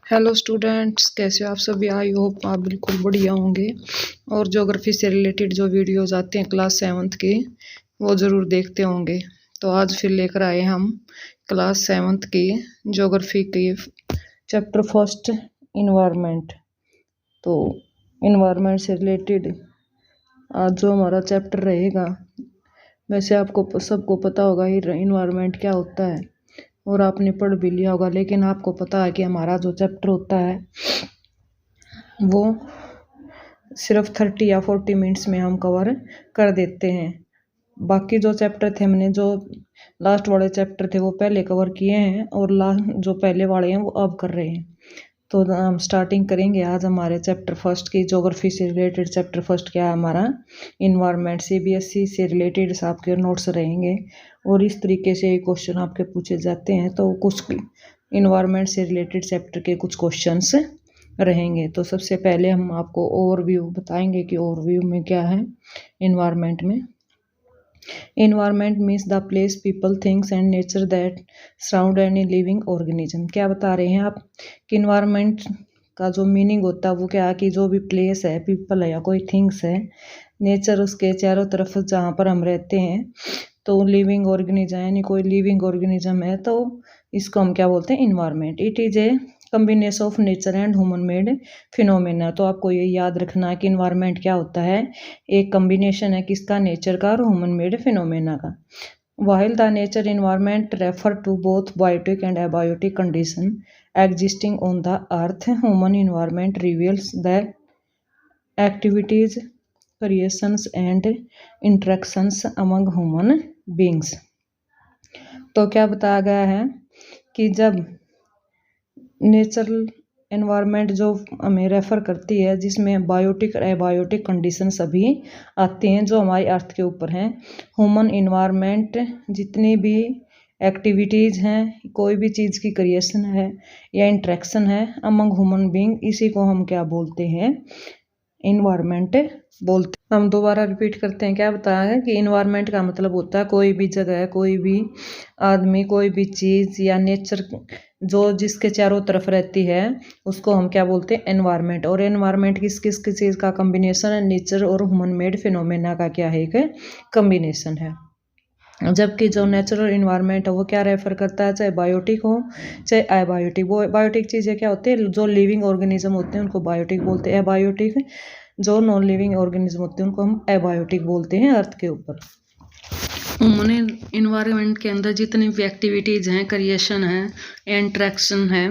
Hello students, कैसे हो आप सभी। आई होप आप बिल्कुल बढ़िया होंगे और ज्योग्राफी से रिलेटेड जो वीडियोज आते हैं क्लास 7th के वो ज़रूर देखते होंगे। तो आज फिर लेकर आए हम क्लास 7th की ज्योग्राफी के चैप्टर फर्स्ट इन्वायरमेंट। तो इन्वायरमेंट से रिलेटेड आज जो हमारा चैप्टर रहेगा, वैसे आपको सबको पता होगा ही इन्वायरमेंट क्या होता है और आपने पढ़ भी लिया होगा, लेकिन आपको पता है कि हमारा जो चैप्टर होता है वो सिर्फ 30 या 40 मिनट्स में हम कवर कर देते हैं। बाकी जो चैप्टर थे हमने जो लास्ट वाले चैप्टर थे वो पहले कवर किए हैं और जो पहले वाले हैं वो अब कर रहे हैं। तो हम स्टार्टिंग करेंगे आज हमारे चैप्टर फर्स्ट की। ज्योग्राफी से रिलेटेड चैप्टर फर्स्ट क्या है हमारा, इन्वायरमेंट। CBSE से रिलेटेड आपके नोट्स रहेंगे और इस तरीके से क्वेश्चन आपके पूछे जाते हैं। तो कुछ इन्वायरमेंट से रिलेटेड चैप्टर के कुछ क्वेश्चंस रहेंगे। तो सबसे पहले हम आपको ओवरव्यू बताएंगे कि ओवरव्यू में क्या है इन्वायरमेंट में। Environment means the place, people, things and nature that surround any living organism. क्या बता रहे हैं आप कि इन्वायरमेंट का जो मीनिंग होता है वो क्या है कि जो भी प्लेस है, पीपल है या कोई थिंग्स है, नेचर उसके चारों तरफ जहाँ पर हम रहते हैं, तो लिविंग ऑर्गेनिज्म यानी कोई लिविंग ऑर्गेनिज्म है, तो इसको हम क्या बोलते हैं, environment. It is A combination of nature and human made phenomena. तो आपको ये याद रखना है कि इन्वायरमेंट क्या होता है, एक कम्बिनेशन है किसका, नेचर का और ह्यूमन मेड फिनोमेना का। While the nature environment refer to both biotic and abiotic condition existing on the earth, human environment reveals the activities, creations and interactions among human beings। तो क्या बताया गया है कि जब नेचुरल एनवायरनमेंट जो हमें रेफर करती है, जिसमें बायोटिक और एबायोटिक कंडीशन सभी आती हैं जो हमारी अर्थ के ऊपर हैं। ह्यूमन एनवायरनमेंट जितनी भी एक्टिविटीज़ हैं, कोई भी चीज़ की क्रिएशन है या इंट्रैक्शन है अमंग ह्यूमन बीइंग, इसी को हम क्या बोलते हैं, इन्वायरमेंट बोलते हैं। हम दोबारा रिपीट करते हैं, क्या बताया है कि इन्वायरमेंट का मतलब होता है कोई भी जगह, कोई भी आदमी, कोई भी चीज़ या नेचर जो जिसके चारों तरफ रहती है उसको हम क्या बोलते हैं, एनवायरनमेंट। और एनवायरनमेंट किस किस चीज़ का कम्बिनेशन है, नेचर और ह्यूमन मेड फिनोमेना का क्या है, एक कम्बिनेशन है। जबकि जो नेचुरल इन्वायरमेंट है वो क्या रेफर करता है, चाहे बायोटिक हो चाहे एबायोटिक। वो बायोटिक चीज़ें क्या होती है, जो लिविंग ऑर्गेनिज्म होते हैं उनको बायोटिक बोलते हैं। एबायोटिक जो नॉन लिविंग ऑर्गेनिज्म होते हैं उनको हम एबायोटिक बोलते हैं अर्थ के ऊपर। ह्यूमन इन्वायरमेंट के अंदर जितनी भी एक्टिविटीज़ हैं, क्रिएशन है, इंट्रैक्शन है,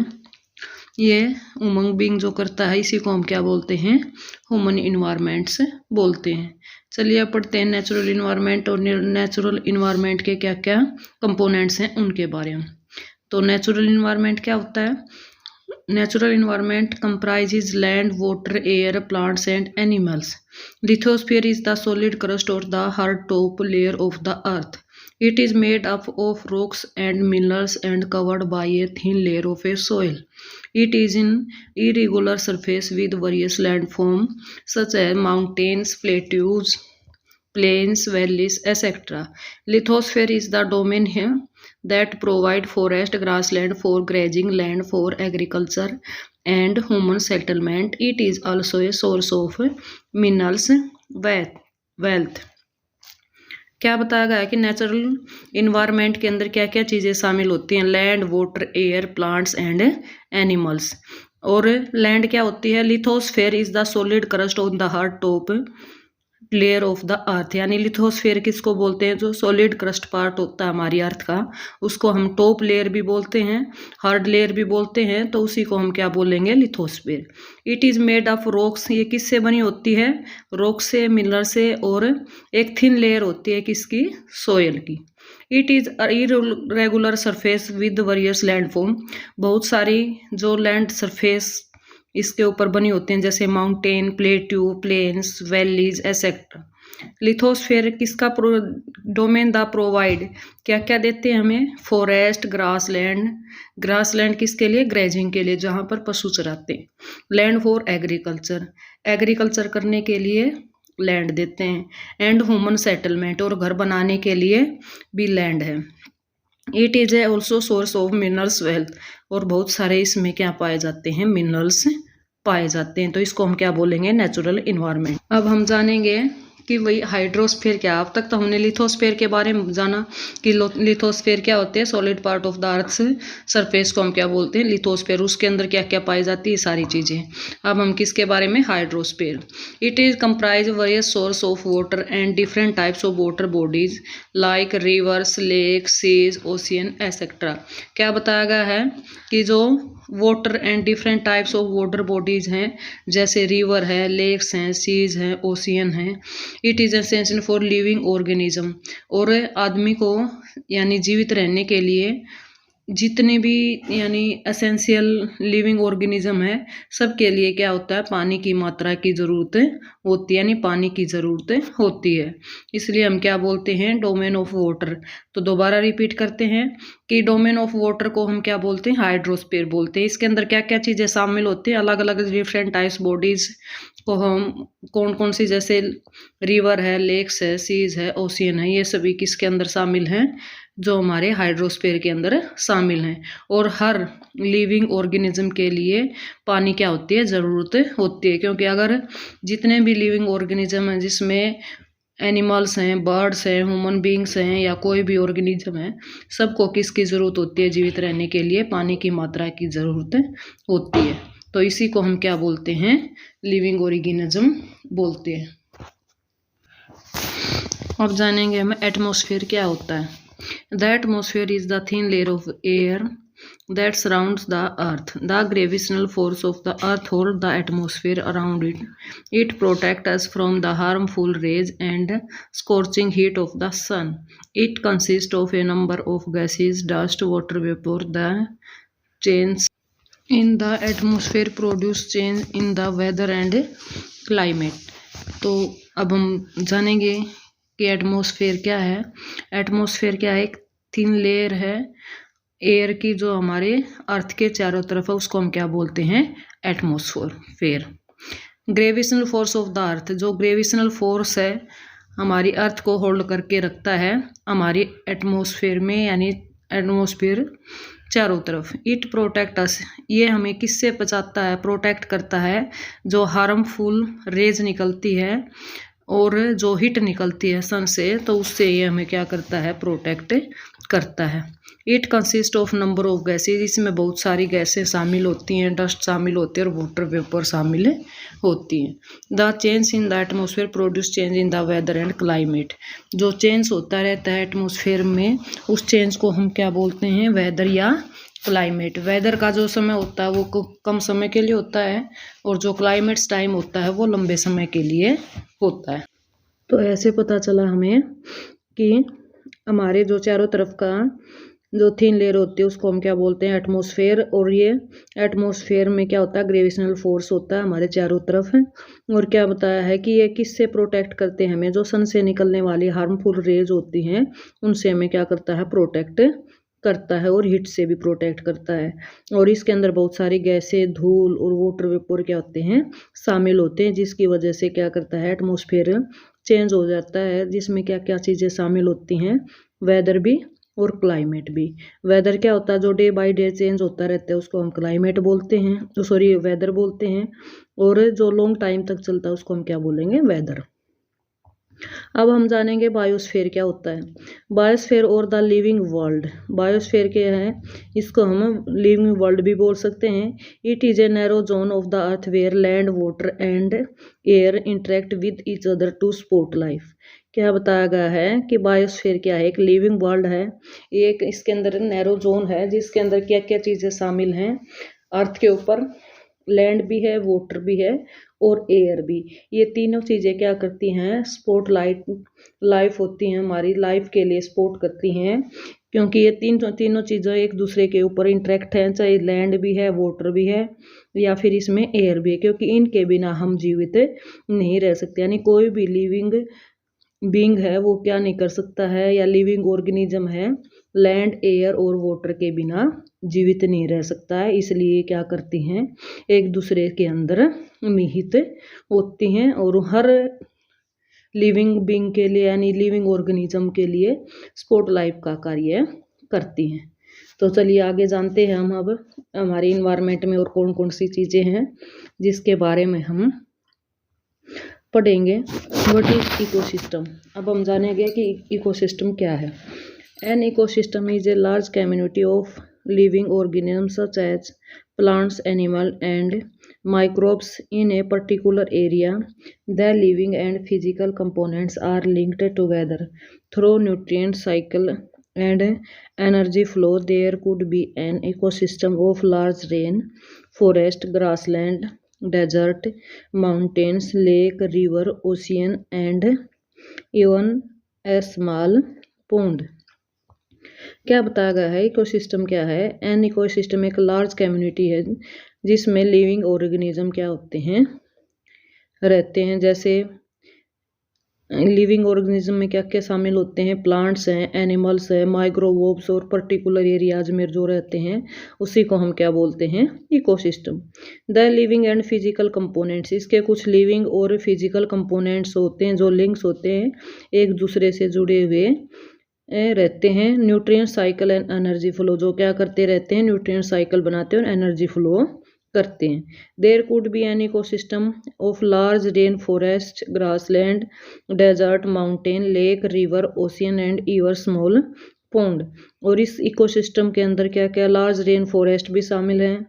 ये ह्यूमन बीइंग जो करता है इसी को हम क्या बोलते हैं, ह्यूमन इन्वायरमेंट्स बोलते हैं। चलिए अब पढ़ते हैं नेचुरल इन्वायरमेंट और नेचुरल इन्वायरमेंट के क्या क्या कंपोनेंट्स हैं उनके बारे में। तो नेचुरल इन्वायरमेंट क्या होता है, natural environment comprises land, water, air, plants and animals. Lithosphere is the solid crust or the hard top layer of the earth. It is made up of rocks and minerals and covered by a thin layer of a soil. It is an irregular surface with various landforms such as mountains, plateaus, plains, valleys, etc. Lithosphere is the domain here that provide forest, grassland for grazing, land for agriculture and human settlement. It is also a source of minerals wealth। क्या बताया गया है कि natural environment के अंदर क्या क्या चीज़ें शामिल होती हैं, land, water, air, plants and animals. और लैंड क्या होती है, lithosphere is the solid crust on the hard top layer of the अर्थ। यानी लिथोस्फेयर किसको बोलते हैं, जो सॉलिड क्रस्ट पार्ट होता है हमारी अर्थ का, उसको हम टॉप लेयर भी बोलते हैं, हार्ड लेयर भी बोलते हैं, तो उसी को हम क्या बोलेंगे, lithosphere. It is made of rocks, ये किससे बनी होती है, रॉक से, मिनरल से, और एक थिन लेयर होती है किसकी, सोयल की। It is irregular surface with various landform, बहुत सारी जो लैंड सरफेस इसके ऊपर बनी होती हैं, जैसे mountain, plateau, plains, valleys etcetera. Lithosphere किसका डोमेन द प्रोवाइड, क्या क्या देते हैं हमें, फॉरेस्ट, ग्रासलैंड, ग्रासलैंड किसके लिए, ग्रेजिंग के लिए, जहाँ पर पशु चराते हैं, लैंड फॉर एग्रीकल्चर, एग्रीकल्चर करने के लिए लैंड देते हैं, एंड ह्यूमन सेटलमेंट, और घर बनाने के लिए भी लैंड है। It is A also source of minerals wealth, और बहुत सारे इसमें क्या पाए जाते हैं, मिनरल्स पाए जाते हैं। तो इसको हम क्या बोलेंगे, नेचुरल इन्वायरमेंट। अब हम जानेंगे कि वही हाइड्रोस्फीयर क्या। अब तक तो हमने लिथोस्फीयर के बारे में जाना कि लिथोस्फीयर क्या होते हैं, solid part of the earth surface को हम क्या बोलते हैं, लिथोस्फीयर। उसके अंदर क्या क्या पाई जाती है, सारी चीजें। अब हम किसके बारे में, hydrosphere. It is comprise various source of water and different types of water bodies like rivers, lake, seas, ocean etcetera. क्या बताया गया है कि जो water and different types of water bodies हैं, जैसे रिवर है, लेक्स हैं, सीज हैं, ओशियन हैं। It is essential for living organism, और आदमी को यानी जीवित रहने के लिए जितने भी यानी एसेंशियल लिविंग ऑर्गेनिज्म है, सबके लिए क्या होता है, पानी की मात्रा की ज़रूरत होती है, यानी पानी की ज़रूरत होती है। इसलिए हम क्या बोलते हैं, डोमेन ऑफ वाटर। तो दोबारा रिपीट करते हैं कि डोमेन ऑफ वाटर को हम क्या बोलते हैं, हाइड्रोस्फीयर बोलते हैं। इसके अंदर क्या क्या चीज़ें शामिल होती हैं, अलग अलग डिफरेंट टाइप्स बॉडीज को हम कौन कौन सी, जैसे रिवर है, लेक्स है, सीज है, ओशियन है, ये सभी किसके अंदर शामिल हैं, जो हमारे हाइड्रोस्फीयर के अंदर शामिल हैं। और हर लिविंग ऑर्गेनिज्म के लिए पानी क्या होती है, ज़रूरत होती है। क्योंकि अगर जितने भी लिविंग ऑर्गेनिज्म हैं, जिसमें एनिमल्स हैं, बर्ड्स हैं, ह्यूमन बींग्स हैं, या कोई भी ऑर्गेनिज्म है, सबको किसकी ज़रूरत होती है, जीवित रहने के लिए पानी की मात्रा की ज़रूरत होती है। तो इसी को हम क्या बोलते हैं, लिविंग ऑर्गेनिज्म बोलते हैं। अब जानेंगे हम एटमॉस्फेयर क्या होता है। The atmosphere is the thin layer of air that surrounds the earth. The gravitational force of the earth holds the atmosphere around it. It protects us from the harmful rays and scorching heat of the sun. It consists of a number of gases, dust, water vapor. The change in the atmosphere produce change in the weather and climate. तो अब हम जानेंगे कि atmosphere क्या है। Atmosphere क्या है, एक थिन लेयर है एयर की जो हमारे अर्थ के चारों तरफ है, उसको हम क्या बोलते हैं, atmosphere. Gravitational force of the अर्थ, जो ग्रेविटेशनल फोर्स है हमारी अर्थ को होल्ड करके रखता है हमारी एटमॉस्फेयर में, यानी एटमॉस्फेयर चारों तरफ। इट प्रोटेक्ट अस, ये हमें किससे बचाता है, प्रोटेक्ट करता है, जो हार्मफुल रेज निकलती है और जो हीट निकलती है सन से, तो उससे ये हमें क्या करता है, प्रोटेक्ट करता है। It consist of number of gases, इसमें बहुत सारी गैसें शामिल होती हैं, डस्ट शामिल होती है और वाटर वेपर शामिल होती हैं। The change in the atmosphere produce change in the weather and climate, जो चेंज होता रहता है एटमॉस्फेयर में, उस चेंज को हम क्या बोलते हैं, वेदर या क्लाइमेट। वेदर का जो समय होता है वो कम समय के लिए होता है, और जो क्लाइमेट्स टाइम होता है वो लंबे समय के लिए होता है। तो ऐसे पता चला हमें कि हमारे जो चारों तरफ का जो थिन लेयर होती है उसको हम क्या बोलते हैं, एटमॉस्फेयर। और ये एटमॉस्फेयर में क्या होता है, ग्रेविटेशनल फोर्स होता है हमारे चारों तरफ। और क्या बताया है कि ये किससे प्रोटेक्ट करते हैं हमें, जो सन से निकलने वाली हार्मफुल रेज होती हैं उनसे हमें क्या करता है, प्रोटेक्ट करता है, और हीट से भी प्रोटेक्ट करता है। और इसके अंदर बहुत सारी गैसें, धूल और वाटर वेपर क्या होते हैं, शामिल होते हैं, जिसकी वजह से क्या करता है, एटमॉस्फेयर चेंज हो जाता है। जिसमें क्या क्या चीज़ें शामिल होती हैं, वेदर भी और क्लाइमेट भी। वेदर क्या होता है, जो डे बाय डे चेंज होता रहता है उसको हम क्लाइमेट बोलते हैं, सॉरी वेदर बोलते हैं। और जो लॉन्ग टाइम तक चलता है उसको हम क्या बोलेंगे, वेदर। अब हम जानेंगे बायोस्फीयर क्या होता है। बायोस्फीयर और द लिविंग वर्ल्ड, बायोस्फीयर क्या है, इसको हम लिविंग वर्ल्ड भी बोल सकते हैं। It is a narrow zone of the earth where land, water and air interact with each other to support life. क्या बताया गया है कि बायोस्फीयर क्या है, एक लिविंग वर्ल्ड है, एक इसके अंदर नैरो जोन है जिसके अंदर क्या क्या चीज़ें शामिल हैं, अर्थ के ऊपर लैंड भी है, वाटर भी है और एयर भी। ये तीनों चीज़ें क्या करती हैं, स्पोर्ट लाइफ होती हैं, हमारी लाइफ के लिए सपोर्ट करती हैं। क्योंकि ये तीनों चीज़ें एक दूसरे के ऊपर इंटरेक्ट हैं, चाहे लैंड भी है, वाटर भी है, या फिर इसमें एयर भी है। क्योंकि इनके बिना हम जीवित नहीं रह सकते, यानी कोई भी लिविंग बीइंग है वो क्या नहीं कर सकता है, या लिविंग ऑर्गेनिज्म है, लैंड, एयर और वाटर के बिना जीवित नहीं रह सकता है। इसलिए क्या करती हैं, एक दूसरे के अंदर निहित होती हैं, और हर लिविंग बीइंग के लिए, यानी लिविंग ऑर्गेनिज्म के लिए सपोर्ट लाइफ का कार्य करती हैं। तो चलिए आगे जानते हैं हम अब हमारे इन्वायरमेंट में और कौन कौन सी चीज़ें हैं जिसके बारे में हम पढ़ेंगे। What is ecosystem. अब हम जानेंगे कि इकोसिस्टम क्या है। An ecosystem is a large community of living organisms such as plants, animals, and microbes in a particular area. The living and physical components are linked together through nutrient cycle and energy flow. There could be an ecosystem of large rain forest, grassland, desert, mountains, lake, river, ocean, and even a small pond. क्या बताया गया है ecosystem क्या है। An ecosystem एक large community है जिसमें living organism क्या होते हैं, रहते हैं। जैसे लिविंग ऑर्गेनिज्म में क्या क्या शामिल होते हैं, प्लांट्स हैं, एनिमल्स हैं, माइक्रोवोब्स और पर्टिकुलर एरियाज में जो रहते हैं उसी को हम क्या बोलते हैं, ecosystem. The living and physical components, इसके कुछ लिविंग और फिजिकल कंपोनेंट्स होते हैं जो लिंक्स होते हैं एक दूसरे से जुड़े हुए रहते हैं। Nutrient cycle and energy flow, जो क्या करते रहते हैं, न्यूट्रिएंट साइकिल बनाते हैं और एनर्जी फ्लो करते हैं। There could be an ecosystem of large rain forest, grassland, desert, mountain, lake, river, ocean and even small pond. और इस इकोसिस्टम के अंदर क्या क्या, लार्ज रेन फॉरेस्ट भी शामिल हैं,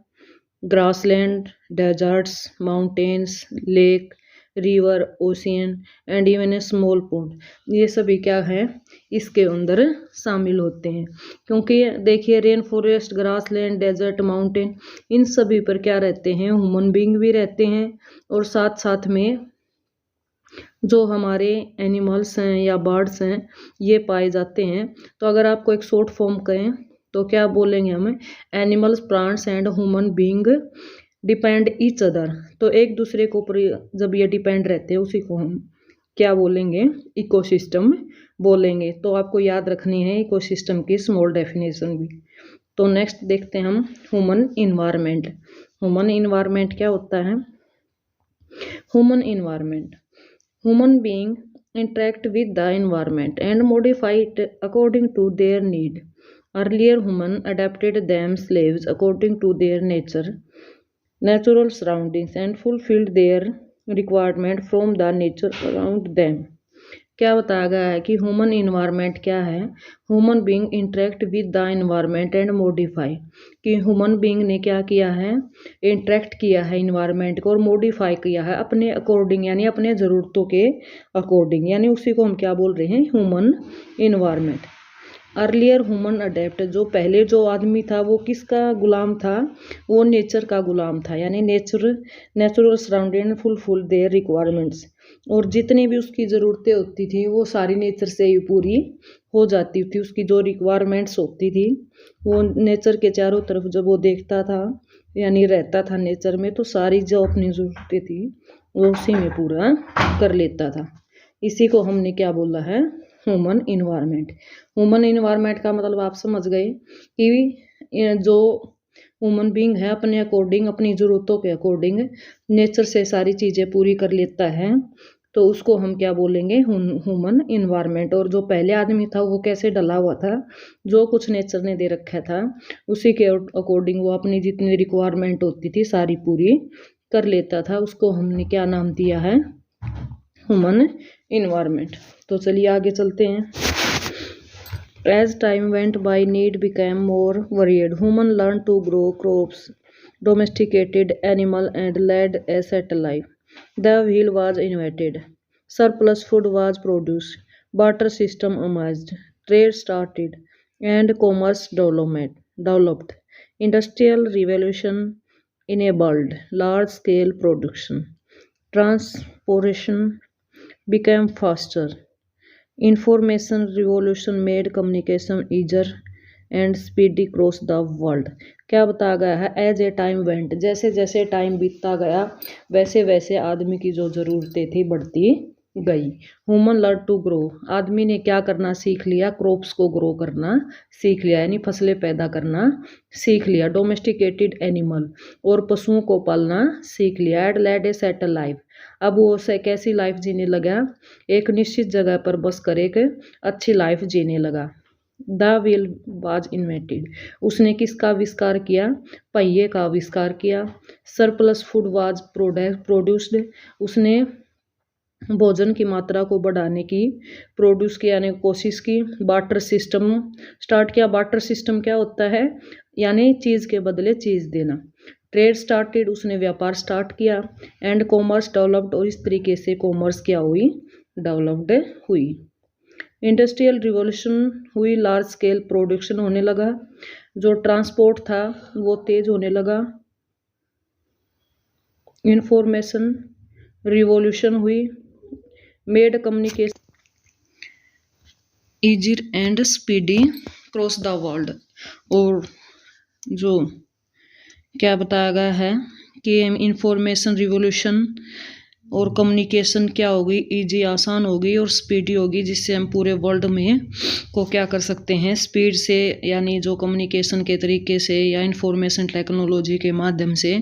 grassland, deserts, mountains, lake, river, ocean and even a small pond, ये सभी क्या है इसके अंदर शामिल होते हैं। क्योंकि देखिए rain forest, grassland, desert, mountain, इन सभी पर क्या रहते हैं, ह्यूमन बीइंग भी रहते हैं और साथ साथ में जो हमारे एनिमल्स हैं या बर्ड्स हैं ये पाए जाते हैं। तो अगर आपको एक शॉर्ट फॉर्म कहें तो क्या बोलेंगे हम, animals, plants and human being depend each other. तो एक दूसरे के ऊपर जब ये डिपेंड रहते हैं उसी को हम क्या बोलेंगे, इकोसिस्टम बोलेंगे। तो आपको याद रखनी है इकोसिस्टम की स्मॉल डेफिनेशन भी। तो नेक्स्ट देखते हैं हम ह्यूमन इन्वायरमेंट। ह्यूमन इन्वायरमेंट क्या होता है। Human environment, human being interact with the environment and modify it according to their need. Earlier human adapted themselves according to their natural surroundings and fulfilled their requirement from the nature around them. क्या बताया गया है कि human environment क्या है, human being interact with the environment and modify, कि human being ने क्या किया है, इंटरेक्ट किया है इन्वायरमेंट को और मॉडिफाई किया है अपने अकॉर्डिंग, यानी अपने ज़रूरतों के अकॉर्डिंग, यानी उसी को हम क्या बोल रहे हैं, human environment. Earlier human adapt, जो पहले जो आदमी था वो किसका गुलाम था, वो नेचर का गुलाम था, यानी natural surrounding fulfil there requirements, और जितनी भी उसकी ज़रूरतें होती थी वो सारी नेचर से ही पूरी हो जाती थी। उसकी जो रिक्वायरमेंट्स होती थी वो नेचर के चारों तरफ जब वो देखता था यानी रहता था नेचर में, तो सारी जो अपनी ज़रूरतें थी वो उसी में पूरा कर लेता था। इसी को हमने क्या बोला है, ह्यूमन इन्वायरमेंट। ह्यूमन इन्वायरमेंट का मतलब आप समझ गए कि जो ह्यूमन बीइंग है अपने अकॉर्डिंग, अपनी ज़रूरतों के अकॉर्डिंग नेचर से सारी चीज़ें पूरी कर लेता है, तो उसको हम क्या बोलेंगे, ह्यूमन इन्वायरमेंट। और जो पहले आदमी था वो कैसे डला हुआ था, जो कुछ नेचर ने दे रखा था उसी के अकॉर्डिंग वो अपनी जितनी रिक्वायरमेंट होती थी सारी पूरी कर लेता था, उसको हमने क्या नाम दिया है, ह्यूमन इन्वायरमेंट। तो चलिए आगे चलते हैं। As time went by, need became more varied. Human learned to grow crops, domesticated animal, and led a settled life. The wheel was invented. Surplus food was produced. Barter system emerged. Trade started, and commerce developed. Industrial revolution enabled large-scale production. Transportation became faster. Information revolution made communication easier and speedy across the world. क्या बताया गया है, as a time went, जैसे जैसे time बीतता गया वैसे वैसे आदमी की जो ज़रूरतें थी बढ़ती गई। ह्यूमन लर्न टू ग्रो, आदमी ने क्या करना सीख लिया, क्रॉप्स को ग्रो करना सीख लिया, यानी फसलें पैदा करना सीख लिया। डोमेस्टिकेटेड एनिमल, और पशुओं को पालना सीख लिया। एड लेड ए सेटल लाइफ, अब वो कैसी लाइफ जीने लगा, एक निश्चित जगह पर बस कर एक अच्छी लाइफ जीने लगा। द व्हील वाज इन्वेंटेड, उसने किसका आविष्कार किया? पहिए का आविष्कार किया। सरप्लस फूड वाज प्रोड्यूस्ड, उसने भोजन की मात्रा को बढ़ाने की प्रोड्यूस किया यानी कोशिश की। बार्टर सिस्टम स्टार्ट किया। बार्टर सिस्टम क्या होता है? यानी चीज़ के बदले चीज़ देना। ट्रेड स्टार्टेड, उसने व्यापार स्टार्ट किया। एंड कॉमर्स डेवलप्ड, और इस तरीके से कॉमर्स क्या हुई? डेवलप्ड हुई। इंडस्ट्रियल रिवॉल्यूशन हुई, लार्ज स्केल प्रोडक्शन होने लगा। जो ट्रांसपोर्ट था वो तेज होने लगा। इंफॉर्मेशन रिवॉल्यूशन हुई। Made communication easier and speedy cross the world, और जो क्या बताया गया है कि इंफॉर्मेशन रिवॉल्यूशन और कम्युनिकेशन क्या होगी? इजी, आसान होगी, और स्पीडी होगी, जिससे हम पूरे वर्ल्ड में को क्या कर सकते हैं? स्पीड से, यानी जो कम्युनिकेशन के तरीके से या इंफॉर्मेशन टेक्नोलॉजी के माध्यम से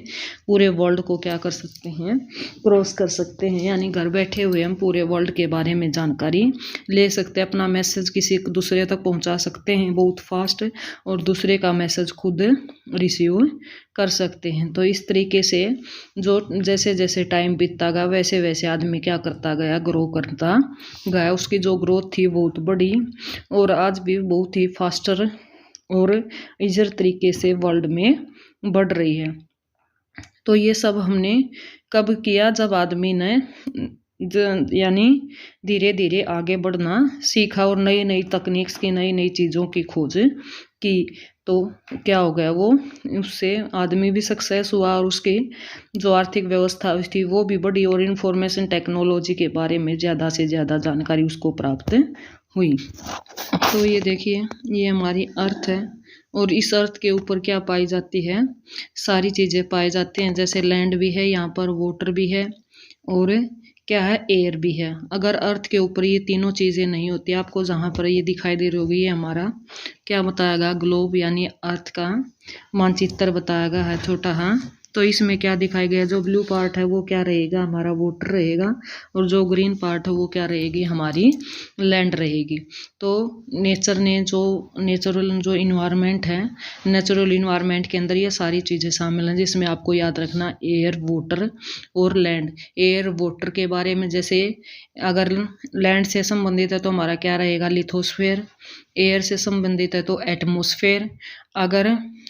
पूरे वर्ल्ड को क्या कर सकते हैं? क्रॉस कर सकते हैं, यानी घर बैठे हुए हम पूरे वर्ल्ड के बारे में जानकारी ले सकते हैं। अपना मैसेज किसी दूसरे तक पहुंचा सकते हैं बहुत फास्ट, और दूसरे का मैसेज खुद रिसीव कर सकते हैं। तो इस तरीके से जो जैसे जैसे टाइम बीतता गया वैसे वैसे आदमी क्या करता गया? ग्रो करता गया। उसकी जो ग्रोथ थी बहुत बड़ी, और आज भी बहुत ही फास्टर और ईजर तरीके से वर्ल्ड में बढ़ रही है। तो ये सब हमने कब किया? जब आदमी ने यानी धीरे धीरे आगे बढ़ना सीखा और नई नई तकनीक्स की, नई नई चीज़ों की खोज की। तो क्या हो गया? वो उससे आदमी भी सक्सेस हुआ, और उसकी जो आर्थिक व्यवस्था थी वो भी बढ़ी, और इंफॉर्मेशन टेक्नोलॉजी के बारे में ज़्यादा से ज़्यादा जानकारी उसको प्राप्त हुई। तो ये देखिए, ये हमारी अर्थ है, और इस अर्थ के ऊपर क्या पाई जाती है? सारी चीज़ें पाई जाती हैं। जैसे लैंड भी है यहाँ पर, वाटर भी है, और क्या है? एयर भी है। अगर अर्थ के ऊपर ये तीनों चीज़ें नहीं होती, आपको जहाँ पर ये दिखाई दे रही होगी, ये हमारा क्या बताया गया? ग्लोब, यानी अर्थ का मानचित्र बताया गया है छोटा। हाँ, तो इसमें क्या दिखाई गया? जो ब्लू पार्ट है वो क्या रहेगा? हमारा वाटर रहेगा, और जो ग्रीन पार्ट है वो क्या रहेगी? हमारी लैंड रहेगी। तो नेचर ने जो नेचुरल जो इन्वायरमेंट है, नेचुरल इन्वायरमेंट के अंदर ये सारी चीज़ें शामिल हैं, जिसमें आपको याद रखना एयर, वाटर और लैंड। एयर, वाटर के बारे में, जैसे अगर लैंड से संबंधित है तो हमारा क्या रहेगा? लिथोस्फेयर। एयर से संबंधित है तो एटमॉस्फेयर। अगर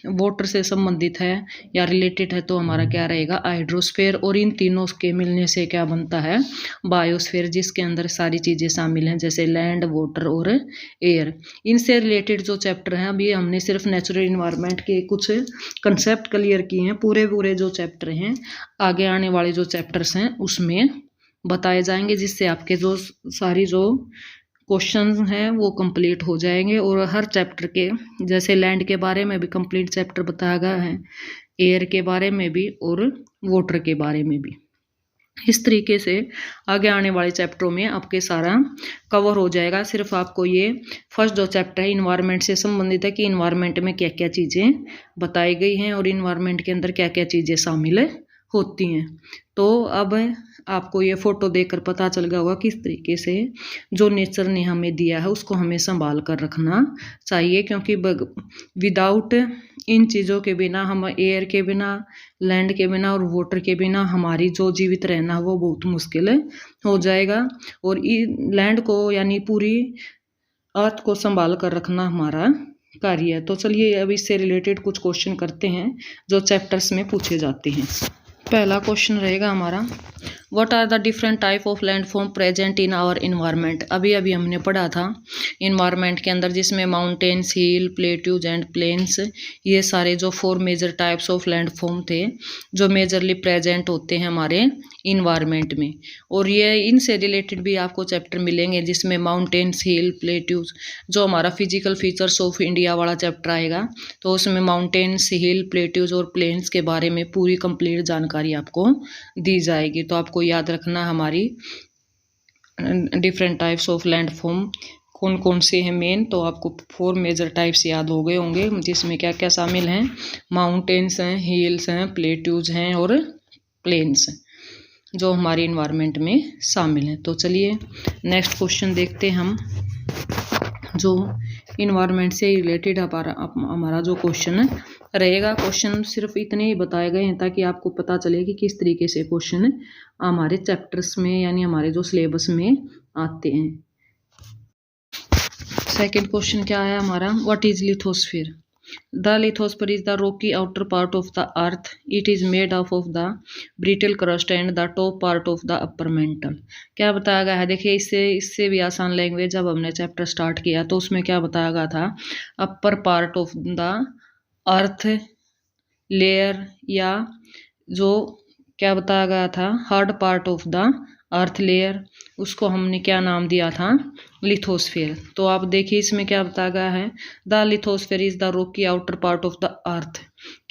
वाटर से संबंधित है या रिलेटेड है तो हमारा क्या रहेगा? हाइड्रोस्फेयर। और इन तीनों के मिलने से क्या बनता है? बायोस्फेयर, जिसके अंदर सारी चीज़ें शामिल हैं, जैसे लैंड, वाटर और एयर। इनसे रिलेटेड जो चैप्टर हैं, अभी हमने सिर्फ नेचुरल इन्वायरमेंट के कुछ कंसेप्ट क्लियर किए हैं। पूरे जो चैप्टर हैं, आगे आने वाले जो चैप्टर्स हैं उसमें बताए जाएंगे, जिससे आपके जो सारी जो क्वेश्चन हैं वो कंप्लीट हो जाएंगे। और हर चैप्टर के, जैसे लैंड के बारे में भी कंप्लीट चैप्टर बताया गया है, एयर के बारे में भी और वाटर के बारे में भी। इस तरीके से आगे आने वाले चैप्टरों में आपके सारा कवर हो जाएगा। सिर्फ आपको ये फर्स्ट जो चैप्टर है इन्वायरमेंट से संबंधित है कि इन्वायरमेंट में क्या क्या चीज़ें बताई गई हैं और इन्वायरमेंट के अंदर क्या क्या चीज़ें शामिल होती हैं। तो अब आपको ये फ़ोटो देखकर पता चल गया होगा किस तरीके से जो नेचर ने हमें दिया है उसको हमें संभाल कर रखना चाहिए, क्योंकि विदाउट इन चीज़ों के बिना, हम एयर के बिना, लैंड के बिना और वाटर के बिना हमारी जो जीवित रहना वो बहुत मुश्किल हो जाएगा। और लैंड को यानी पूरी अर्थ को संभाल कर रखना हमारा कार्य है। तो चलिए अब इससे रिलेटेड कुछ क्वेश्चन करते हैं जो चैप्टर्स में पूछे जाते हैं। पहला क्वेश्चन रहेगा हमारा, what are the different type of landform present in our environment. अभी हमने पढ़ा था इन्वायरमेंट के अंदर, जिसमें mountains, hill, plateaus and plains, ये सारे जो 4 मेजर टाइप्स ऑफ लैंडफॉर्म थे जो मेजरली प्रेजेंट होते हैं हमारे इन्वायरमेंट में। और ये इनसे रिलेटेड भी आपको चैप्टर मिलेंगे, जिसमें माउंटेन्स, हिल, प्लेट्यूज, जो हमारा फिजिकल फीचर्स ऑफ इंडिया वाला चैप्टर आएगा, तो उसमें माउंटेन्स, हिल, प्लेट्यूज और प्लेन्स के बारे में पूरी कंप्लीट जानकारी आपको दी जाएगी। तो आपको याद रखना हमारी डिफरेंट टाइप्स ऑफ लैंडफॉर्म कौन कौन से हैं मेन। तो आपको 4 मेजर टाइप्स याद हो गए होंगे, जिसमें क्या क्या शामिल हैं? माउंटेन्स हैं, हिल्स हैं, प्लेट्यूज हैं और प्लेन्स, जो हमारे इन्वायरमेंट में शामिल हैं। तो चलिए नेक्स्ट क्वेश्चन देखते हैं हम, जो इन्वायरमेंट से रिलेटेड हमारा जो क्वेश्चन रहेगा। क्वेश्चन सिर्फ इतने ही बताए गए हैं ताकि आपको पता चले कि किस तरीके से क्वेश्चन हमारे चैप्टर्स में यानी हमारे जो सिलेबस में आते हैं। सेकंड क्वेश्चन क्या है हमारा, what is lithosphere? The lithosphere is the rocky outer part of the earth. It is made up of the brittle crust and the top part of the upper mantle. क्या बताया गया है? देखिए इससे भी आसान लैंग्वेज जब हमने चैप्टर स्टार्ट किया तो उसमें क्या बताया गया था, upper part of the earth layer, या जो क्या बताया गया था, hard part of the earth layer, उसको हमने क्या नाम दिया था, लिथोस्फीयर। तो आप देखिए इसमें क्या बताया गया है, द लिथोस्फीयर इज द रोकी आउटर पार्ट ऑफ द अर्थ,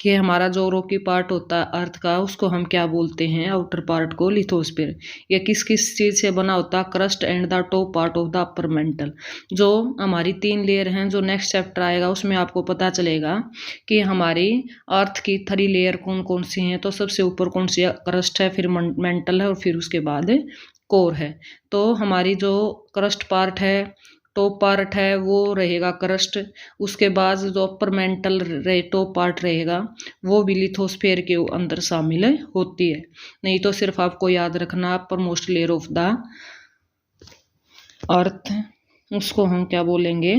कि हमारा जो रोकी पार्ट होता है अर्थ का उसको हम क्या बोलते हैं, आउटर पार्ट को लिथोस्फीयर। ये किस किस चीज़ से बना होता है, crust and the top part of the upper mantle. जो हमारी 3 लेयर हैं, जो नेक्स्ट चैप्टर आएगा उसमें आपको पता चलेगा कि हमारी अर्थ की 3 लेयर कौन कौन सी हैं। तो सबसे ऊपर कौन सी है, क्रस्ट है, फिर मेंटल है और फिर उसके बाद कोर है। तो हमारी जो क्रस्ट पार्ट है, टॉप पार्ट है, वो रहेगा क्रस्ट। उसके बाद जो अपर मेंटल टॉप पार्ट रहेगा वो भी लिथोस्फीयर के अंदर शामिल होती है। नहीं तो सिर्फ आपको याद रखना, upper most layer of the अर्थ उसको हम क्या बोलेंगे,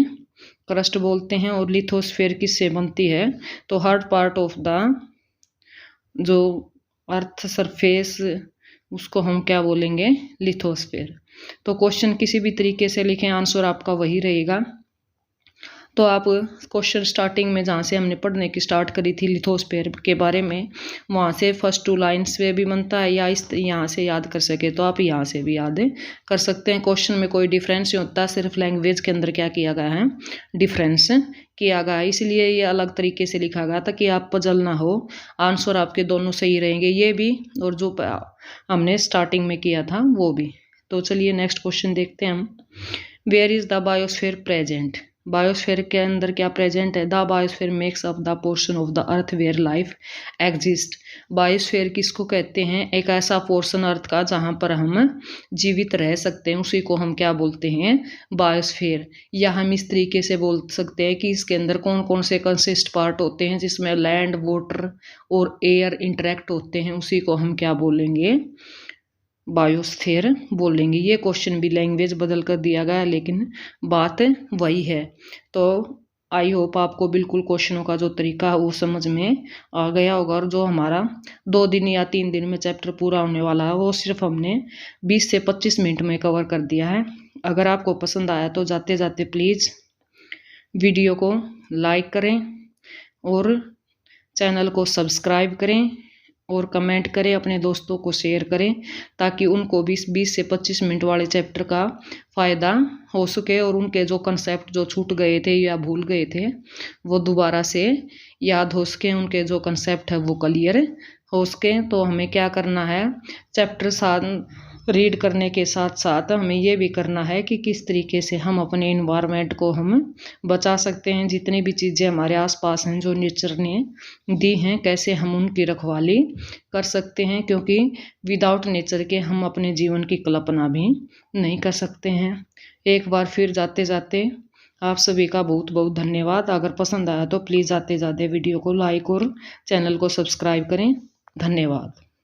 क्रस्ट बोलते हैं। और लिथोस्फीयर किससे बनती है, तो हार्ड पार्ट ऑफ द जो अर्थ सरफेस उसको हम क्या बोलेंगे, लिथोस्फीयर। तो क्वेश्चन किसी भी तरीके से लिखें, आंसर आपका वही रहेगा। तो आप क्वेश्चन स्टार्टिंग में जहाँ से हमने पढ़ने की स्टार्ट करी थी लिथोस्फीयर के बारे में, वहाँ से फर्स्ट 2 लाइन्स पे भी बनता है, या इस यहाँ से याद कर सके तो आप यहाँ से भी याद कर सकते हैं। क्वेश्चन में कोई डिफरेंस नहीं होता, सिर्फ लैंग्वेज के अंदर क्या किया गया है, डिफरेंस किया गया है, इसलिए ये अलग तरीके से लिखा गया ताकि आप पजल ना हो। आंसर आपके दोनों सही रहेंगे, ये भी और जो हमने स्टार्टिंग में किया था वो भी। तो चलिए नेक्स्ट क्वेश्चन देखते हैं हम। Where is the biosphere present? Biosphere के अंदर क्या प्रेजेंट है, the biosphere makes up the portion of the earth where life exist. Biosphere किसको कहते हैं, एक ऐसा पोर्शन अर्थ का जहाँ पर हम जीवित रह सकते हैं, उसी को हम क्या बोलते हैं, बायोस्फीयर। या हम इस तरीके से बोल सकते हैं कि इसके अंदर कौन कौन से कंसिस्ट पार्ट होते हैं, जिसमें लैंड, वाटर और एयर इंटरेक्ट होते हैं, उसी को हम क्या बोलेंगे, बायोस्फीयर बोलेंगे। ये क्वेश्चन भी लैंग्वेज बदल कर दिया गया है लेकिन बात वही है। तो आई होप आपको बिल्कुल क्वेश्चनों का जो तरीका है वो समझ में आ गया होगा। और जो हमारा 2 दिन या 3 दिन में चैप्टर पूरा होने वाला है वो सिर्फ हमने 20 से 25 मिनट में कवर कर दिया है। अगर आपको पसंद आया तो जाते जाते प्लीज़ वीडियो को लाइक करें और चैनल को सब्सक्राइब करें और कमेंट करें, अपने दोस्तों को शेयर करें ताकि उनको भी 20 से 25 मिनट वाले चैप्टर का फ़ायदा हो सके और उनके जो कंसेप्ट जो छूट गए थे या भूल गए थे वो दोबारा से याद हो सके, उनके जो कंसेप्ट है वो क्लियर हो सके। तो हमें क्या करना है, चैप्टर 7 रीड करने के साथ साथ हमें ये भी करना है कि किस तरीके से हम अपने इन्वायरमेंट को हम बचा सकते हैं। जितनी भी चीज़ें हमारे आसपास हैं जो नेचर ने दी हैं, कैसे हम उनकी रखवाली कर सकते हैं, क्योंकि विदाउट नेचर के हम अपने जीवन की कल्पना भी नहीं कर सकते हैं। एक बार फिर जाते जाते आप सभी का बहुत बहुत धन्यवाद। अगर पसंद आया तो प्लीज़ जाते जाते वीडियो को लाइक और चैनल को सब्सक्राइब करें। धन्यवाद।